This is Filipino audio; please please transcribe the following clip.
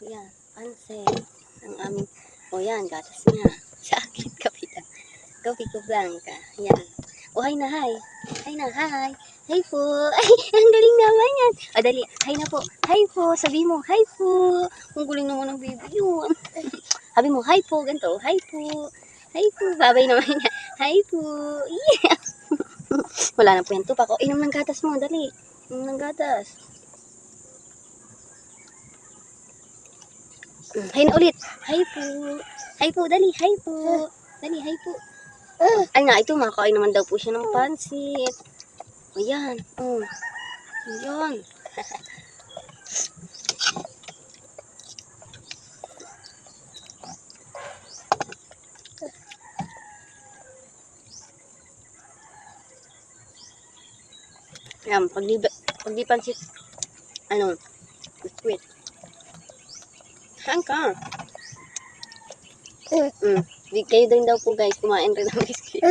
Yan, pansit. Ang aming, yan, gatas niya. Sa akin, kapitan. Kopi ko blanca. Yan. Hi na, hi. Hi na, hi. Hi po. Ay, ang galing naman yan. Dali. Hi na po. Hi po. Sabi mo, hi po. Ang galing naman ng baby yun. Sabi mo, hi po. Ganito. Hi po. Hi po. Babay naman niya. Hi po. Yeah. Wala na po yan. Tupak. Inom ng gatas mo. Dali. Inom ng gatas. Hi na ulit. Hi po. Hi po. Dali. Hi po. Dali. Hi po. Ay nga, ito makakain naman daw po siya ng pansit. Ayan. Ayan. Ayan, pag di pansit, biskwit. Saan ka? Kayo din daw po guys, kumain rin ng biskwit.